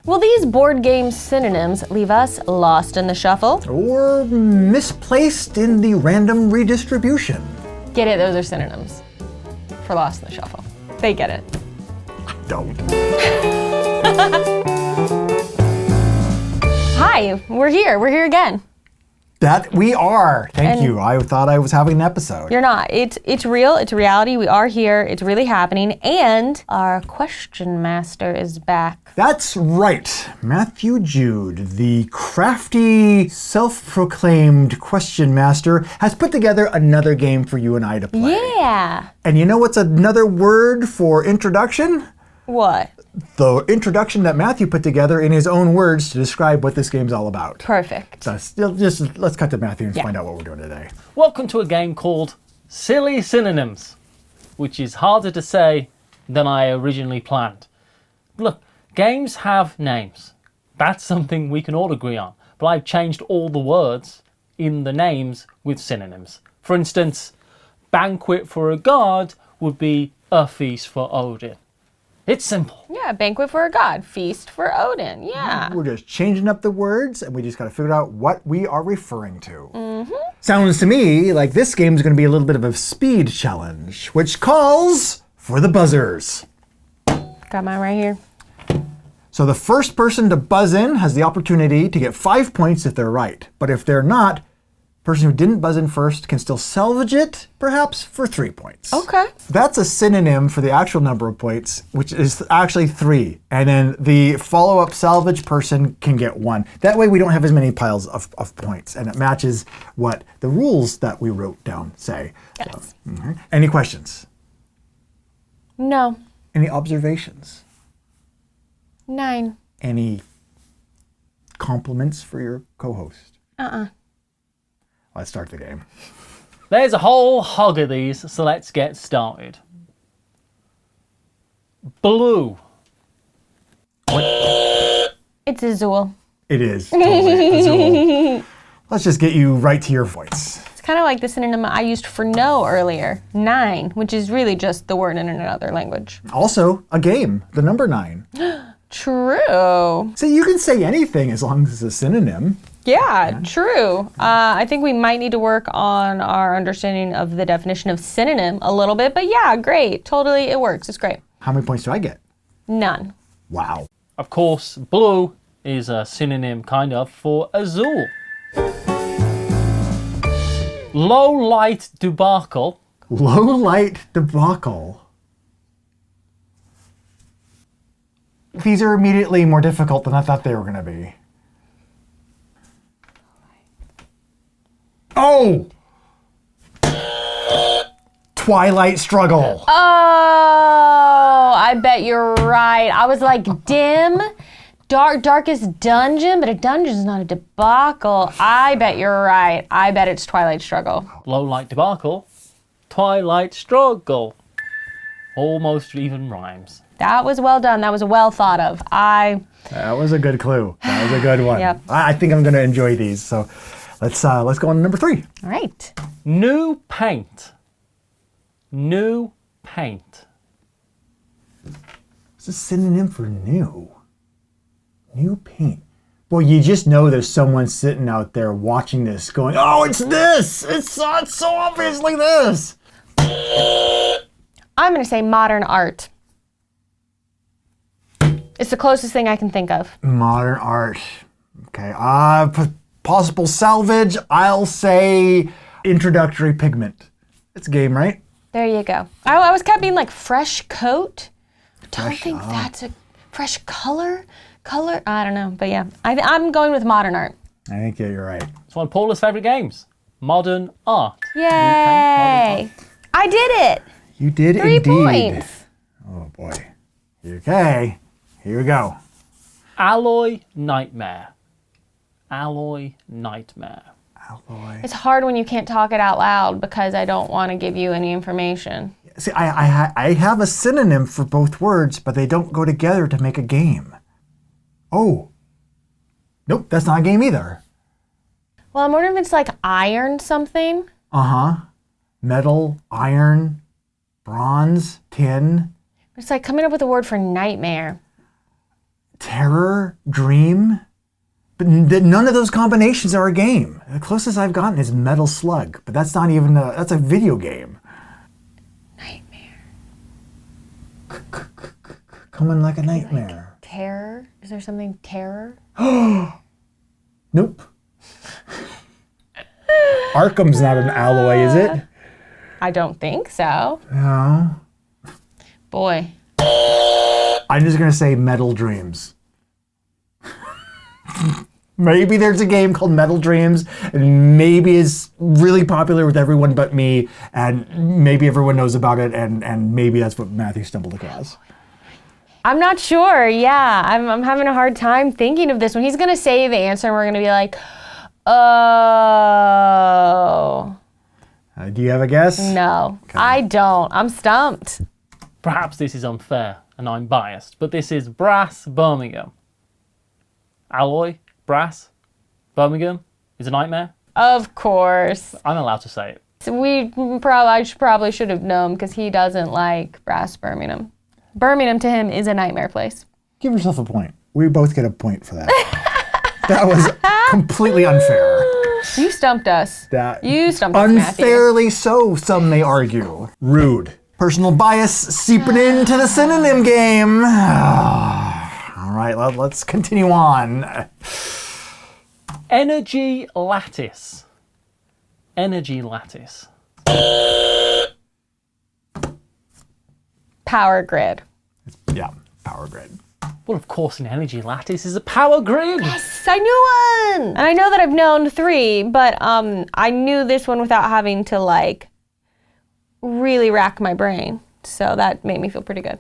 Will these board game synonyms leave us lost in the shuffle? Or misplaced in the random redistribution? Get it, those are synonyms for lost in the shuffle. They get it. Don't. Hi, we're here again. That we are. Thank you. I thought I was having an episode. You're not. It's real. It's a reality. We are here. It's really happening. And our question master is back. That's right. Matthew Jude, the crafty, self-proclaimed question master, has put together another game for you and I to play. Yeah. And you know what's another word for introduction? What? The introduction that Matthew put together in his own words to describe what this game's all about. Perfect. So let's cut to Matthew and find out what we're doing today. Welcome to a game called Silly Synonyms, which is harder to say than I originally planned. Look, games have names. That's something we can all agree on. But I've changed all the words in the names with synonyms. For instance, banquet for a god would be a feast for Odin. It's simple. Yeah, banquet for a god, feast for Odin. Yeah. We're just changing up the words and we just got to figure out what we are referring to. Sounds to me like this game is going to be a little bit of a speed challenge, which calls for the buzzers. Got mine right here. So the first person to buzz in has the opportunity to get 5 points if they're right. But if they're not, the person who didn't buzz in first can still salvage it, perhaps for 3 points. Okay. That's a synonym for the actual number of points, which is actually 3. And then the follow-up salvage person can get 1. That way we don't have as many piles of points, and it matches what the rules that we wrote down say. Yes. So, Any questions? No. Any observations? 9. Any compliments for your co-host? Let's start the game. There's a whole hog of these, so let's get started. Blue. It's Azul. It is. Totally. Azul. Let's just get you right to your voice. It's kind of like the synonym I used for no earlier. 9, which is really just the word in another language. Also, a game, the number 9. True. So you can say anything as long as it's a synonym. Yeah, true. I think we might need to work on our understanding of the definition of synonym a little bit, but yeah, great. Totally, it works. It's great. How many points do I get? None. Wow. Of course, blue is a synonym, kind of, for azul. Low light debacle. Low light debacle. These are immediately more difficult than I thought they were going to be. Oh! Twilight struggle. Oh, I bet you're right. I was like, dim, darkest dungeon, but a dungeon is not a debacle. I bet you're right. I bet it's Twilight Struggle. Low light debacle. Twilight struggle. Almost even rhymes. That was well done. That was well thought of. That was a good clue. That was a good one. Yep. I think I'm going to enjoy these. So let's go on to number 3. All right. New paint. New paint. What's a synonym for new? New paint. Well, you just know there's someone sitting out there watching this going, oh, it's this! It's so obviously this! I'm going to say modern art. It's the closest thing I can think of. Modern art. Okay. Possible salvage, I'll say introductory pigment. It's a game, right? There you go. I was kept being like fresh coat. Don't think oh. that's a fresh color. I don't know, but yeah, I'm going with modern art. I think you're right. It's one of Paula's favourite games. Modern art. Yay! New paint, modern art. I did it. You did 3 indeed. points. Oh boy. Okay. Here we go. Alloy nightmare. Alloy nightmare. Alloy. It's hard when you can't talk it out loud because I don't want to give you any information. See, I have a synonym for both words, but they don't go together to make a game. Oh. Nope, that's not a game either. Well, I'm wondering if it's like iron something. Uh-huh. Metal, iron, bronze, tin. It's like coming up with a word for nightmare. terror, dream. But none of those combinations are a game. The closest I've gotten is Metal Slug, but that's not even that's a video game. Nightmare. Coming like a nightmare. Terror? Is there something terror? Nope. Arkham's not an alloy, is it? I don't think so. No. Boy. I'm just gonna say Metal Dreams. Maybe there's a game called Metal Dreams, and maybe it's really popular with everyone but me, and maybe everyone knows about it, and maybe that's what Matthew stumbled across. I'm not sure. Yeah, I'm having a hard time thinking of this one. He's gonna say the answer, and we're gonna be like, oh. Do you have a guess? No, Okay. I don't. I'm stumped. Perhaps this is unfair and I'm biased, but this is Brass Birmingham. Alloy, brass, Birmingham is a nightmare. Of course. I'm allowed to say it. So I probably should have known because he doesn't like Brass Birmingham. Birmingham to him is a nightmare place. Give yourself a point. We both get a point for that. That was completely unfair. You stumped us. You stumped us, Matthew. Unfairly so, some may argue. Rude. Personal bias seeping into the synonym game. All right, let's continue on. Energy lattice. Energy lattice. Power grid. Yeah, power grid. Well, of course, an energy lattice is a power grid. Yes, I knew one. And I know that I've known 3, but I knew this one without having to like really rack my brain. So that made me feel pretty good.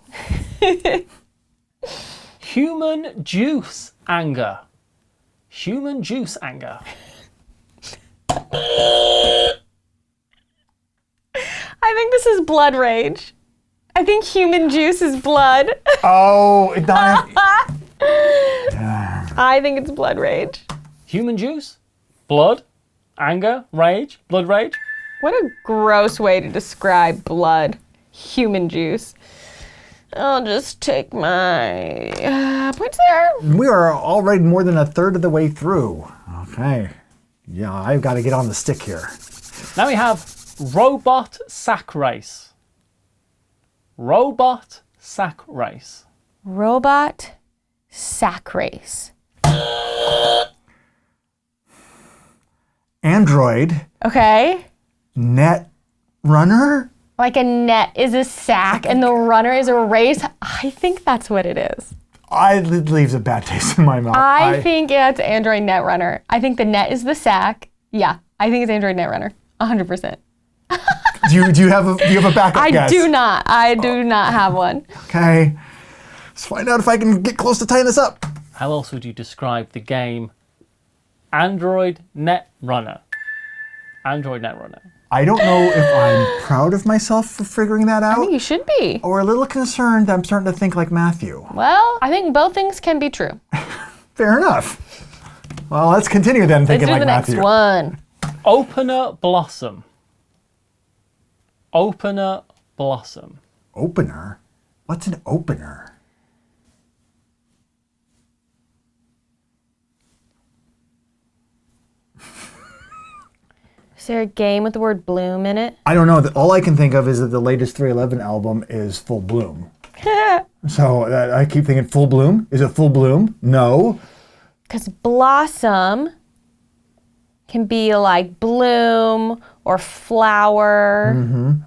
Human juice anger. Human juice anger. I think this is blood rage. I think human juice is blood. Oh, it's not. I think it's blood rage. Human juice? Blood? Anger? Rage? Blood rage? What a gross way to describe blood. Human juice. I'll just take my points there. We are already more than a third of the way through. Okay. Yeah, I've got to get on the stick here. Now we have robot sack race. Robot sack race. Robot sack race. Android Okay. net runner? Like a net is a sack and the runner is a race. I think that's what it is. It leaves a bad taste in my mouth. I think it's Android Netrunner. I think the net is the sack. Yeah, I think it's Android Netrunner. 100%. Do you have a backup guess? I do not. I do not have one. Okay. Let's find out if I can get close to tying this up. How else would you describe the game Android Netrunner? Android Netrunner. I don't know if I'm proud of myself for figuring that I out think you should be. or a little concerned that I'm starting to think like Matthew. Well, I think both things can be true. Fair enough. Well, let's continue then Let's thinking do like the next Matthew. one. Opener Blossom. Opener Blossom. Opener? What's an opener? Is there a game with the word bloom in it? I don't know. All I can think of is that the latest 311 album is Full Bloom. So I keep thinking Full Bloom? Is it Full Bloom? No. Because blossom can be like bloom or flower.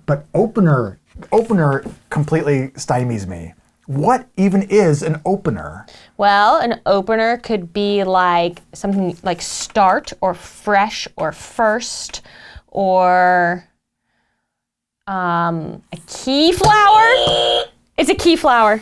But opener completely stymies me. What even is an opener? Well, an opener could be like something like start or fresh or first or a key flower. It's a key flower.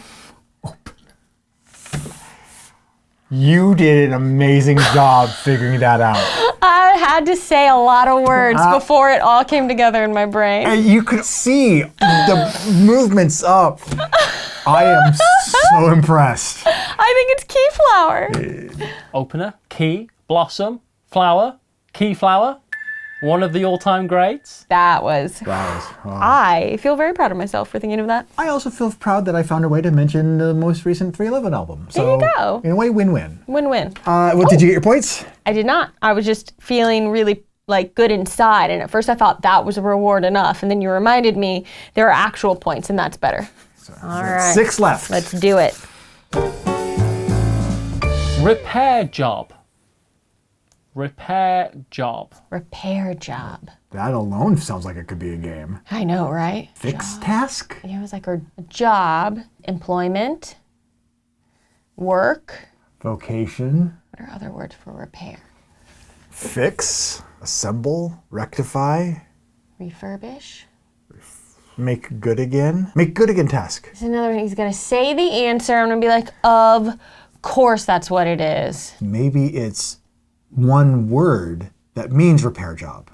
You did an amazing job figuring that out. I had to say a lot of words before it all came together in my brain. And you could see the movements up. I am so impressed. I think it's key flower. Opener, key, blossom, flower, key flower. One of the all-time greats. That was. Wow. I feel very proud of myself for thinking of that. I also feel proud that I found a way to mention the most recent 311 album. So, There you go. In a way, win-win. Win-win. Did you get your points? I did not. I was just feeling really good inside, and at first I thought that was a reward enough, and then you reminded me there are actual points, and that's better. All right. 6 left. Let's do it. Repair job. Repair job. Repair job. That alone sounds like it could be a game. I know, right? Fix task? Yeah, it was like a job, employment, work. Vocation? What are other words for repair? Fix? Assemble? Rectify? Refurbish. Make good again? Make good again task. There's another one. He's going to say the answer. I'm going to be like, of course that's what it is. Maybe it's one word that means repair job.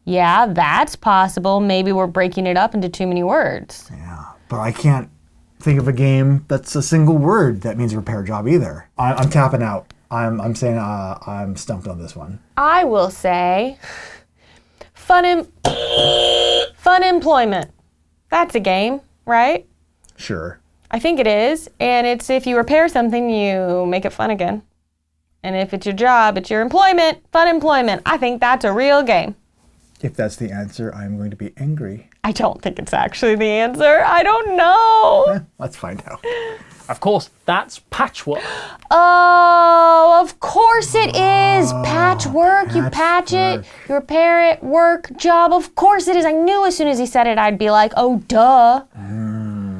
Yeah, that's possible. Maybe we're breaking it up into too many words. Yeah, but I can't think of a game that's a single word that means repair job either. I'm tapping out. I'm saying I'm stumped on this one. I will say fun employment. That's a game, right? Sure. I think it is. And it's if you repair something, you make it fun again. And if it's your job, it's your employment, fun employment. I think that's a real game. If that's the answer, I'm going to be angry. I don't think it's actually the answer. I don't know. Let's find out. Of course, that's patchwork. Oh, of course it is. Patchwork. You patch it, you repair it, work, job. Of course it is. I knew as soon as he said it, I'd be like, oh, duh.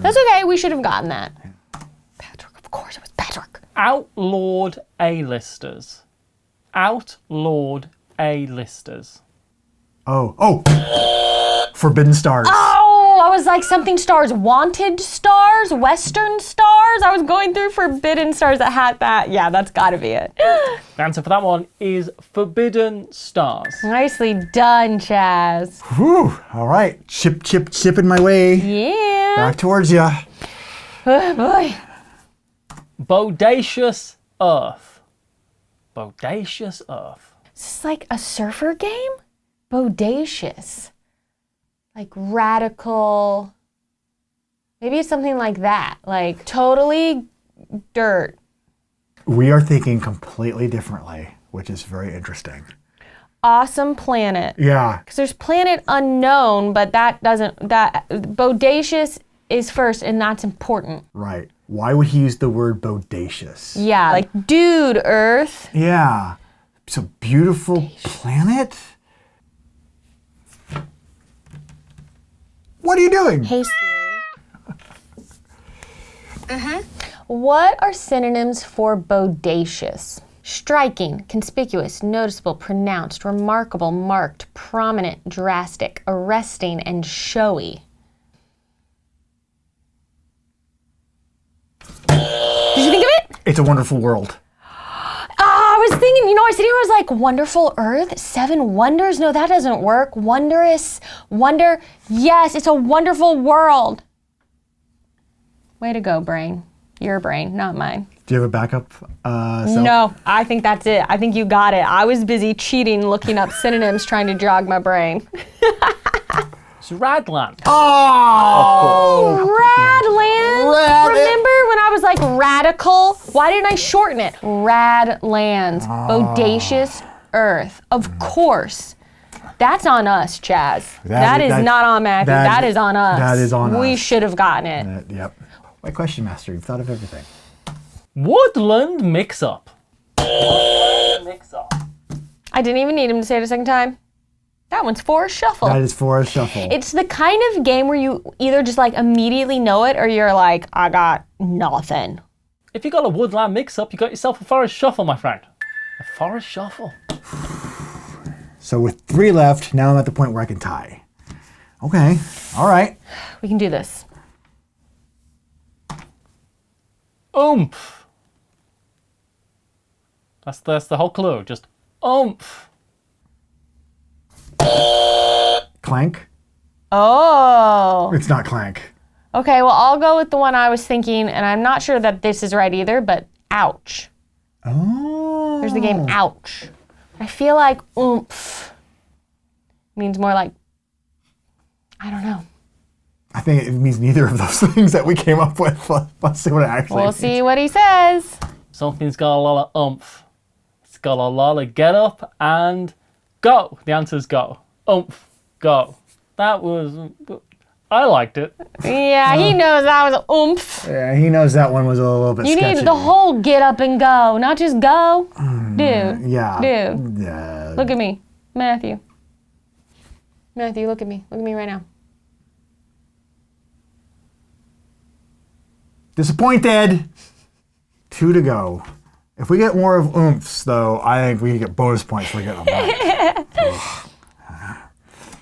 That's okay. We should have gotten that. Patchwork. Of course it was patchwork. Outlawed A-listers. Outlawed A-listers. Oh. Forbidden Stars. Oh, I was like something stars. Wanted stars? Western stars? I was going through forbidden stars that had that. Yeah, that's got to be it. The answer for that one is Forbidden Stars. Nicely done, Chaz. Whew. All right. Chipping my way Yeah. back towards you. Oh, boy. Bodacious Earth. Bodacious Earth. Is this like a surfer game? Bodacious. Like radical. Maybe it's something like that. Like totally dirt. We are thinking completely differently, which is very interesting. Awesome planet. Yeah. Because there's planet unknown, but bodacious is first, and that's important. Right. Why would he use the word bodacious? Yeah, like dude, Earth. Yeah. It's a beautiful planet. What are you doing? Hey Siri. What are synonyms for bodacious? Striking, conspicuous, noticeable, pronounced, remarkable, marked, prominent, drastic, arresting, and showy. Did you think of it? It's a Wonderful World. I was thinking, I was sitting here, I was like, wonderful earth, 7 wonders? No, that doesn't work. Wondrous, wonder. Yes, it's a wonderful world. Way to go, brain. Your brain, not mine. Do you have a backup? No, I think that's it. I think you got it. I was busy cheating, looking up synonyms, trying to jog my brain. It's Radland. Oh! Radland. Remember when I was like radical? Why didn't I shorten it? Radlands. Bodacious earth. Of course. That's on us, Chaz. That is not on Matthew. That is on us. That is on us. We should have gotten it. Yep. My question master, you've thought of everything. Woodland mix-up. Mix-up. I didn't even need him to say it a second time. That one's Forest Shuffle. That is Forest Shuffle. It's the kind of game where you either just like immediately know it or you're like, I got nothing. If you got a woodland mix-up, you got yourself a forest shuffle, my friend. A forest shuffle. So with 3 left, now I'm at the point where I can tie. Okay. All right. We can do this. Oomph. That's the whole clue. Just oomph. Clank? Oh. It's not clank. Okay, well, I'll go with the one I was thinking, and I'm not sure that this is right either, but ouch. Oh. There's the game Ouch. I feel like oomph means more like, I don't know. I think it means neither of those things that we came up with. Let's see what it actually We'll means. see what he says. Something's got a lot of oomph. It's got a lot of get up and go. The answer's go. Oomph, go. That was, I liked it. Yeah, he knows that was oomph. Yeah, he knows that one was a little bit You sketchy. need the whole get up and go, not just go. Do. Yeah. Do. Yeah. Look at me, Matthew. Matthew, look at me. Look at me right now. Disappointed. 2 to go. If we get more of oomphs, though, I think we get bonus points for getting them right.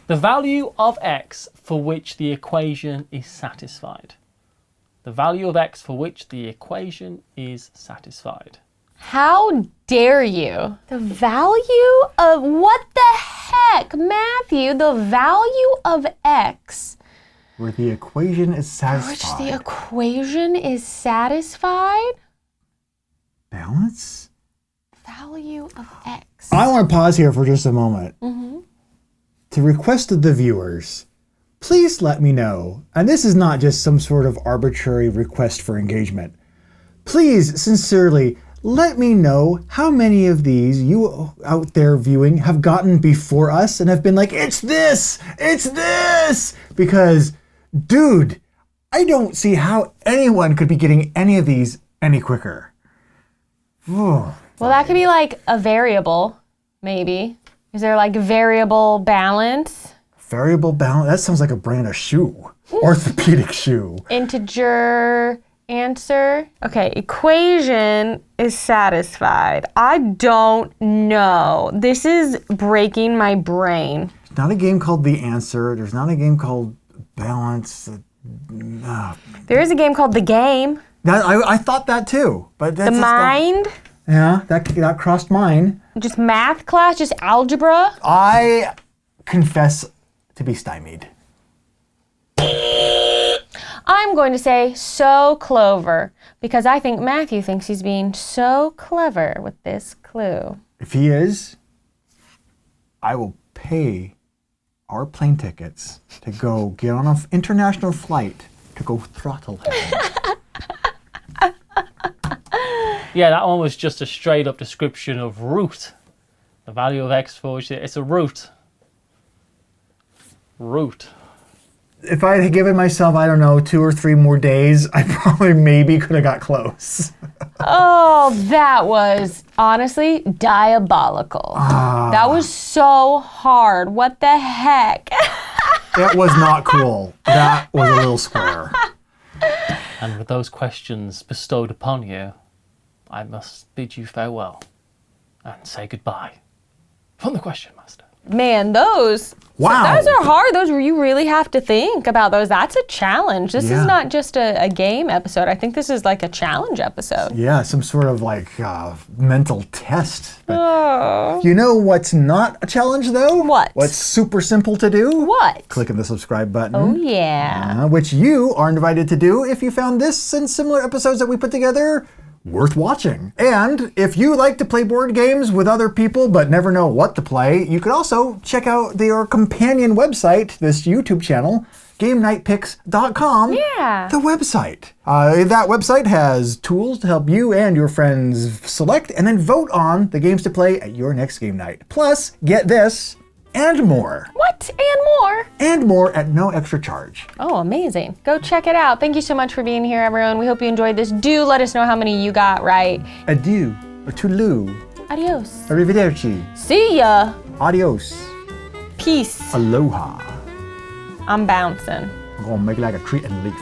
The value of x for which the equation is satisfied. The value of x for which the equation is satisfied. How dare you? The value of what the heck, Matthew? The value of x Where the equation is for which satisfied. the equation is satisfied? Balance? Value of x. I want to pause here for just a moment. To request of the viewers, please let me know, and this is not just some sort of arbitrary request for engagement. Please, sincerely, let me know how many of these you out there viewing have gotten before us and have been like, it's this! Because, dude, I don't see how anyone could be getting any of these any quicker. Well, that could be like a variable, maybe. Is there like variable balance? Variable balance, that sounds like a brand of shoe. Orthopedic shoe. Integer answer. Okay, equation is satisfied. I don't know. This is breaking my brain. There's not a game called The Answer. There's not a game called Balance. There is a game called The Game. I thought that too, but that's The Mind. Yeah, that crossed mine. Just math class, just algebra. I confess to be stymied. I'm going to say so clover because I think Matthew thinks he's being so clever with this clue. If he is, I will pay our plane tickets to go get on an international flight to go throttle him. Yeah, that one was just a straight up description of root. The value of x for which it's a root. Root. If I had given myself, I don't know, 2 or 3 more days, I probably maybe could have got close. Oh, that was honestly diabolical. That was so hard. What the heck? It was not cool. That was a little square. And with those questions bestowed upon you, I must bid you farewell and say goodbye from the Question Master. Man, those. Wow. Those are hard. Those where you really have to think about those. That's a challenge. This Yeah. is not just a game episode. I think this is like a challenge episode. Yeah, some sort of like mental test. But Oh. you know what's not a challenge though? What? What's super simple to do? What? Clicking the subscribe button. Oh, yeah. Which you are invited to do if you found this and similar episodes that we put together worth watching. And if you like to play board games with other people but never know what to play, you could also check out their companion website, this YouTube channel, GameNightPicks.com. Yeah. The website. That website has tools to help you and your friends select and then vote on the games to play at your next game night. Plus, get this, and more. What? And more? And more at no extra charge. Oh, amazing. Go check it out. Thank you so much for being here, everyone. We hope you enjoyed this. Do let us know how many you got right. Adieu, or toodaloo, Adios. arrivederci, See ya. adios, Peace. aloha. I'm bouncing. I'm gonna make it like a tree and leaf.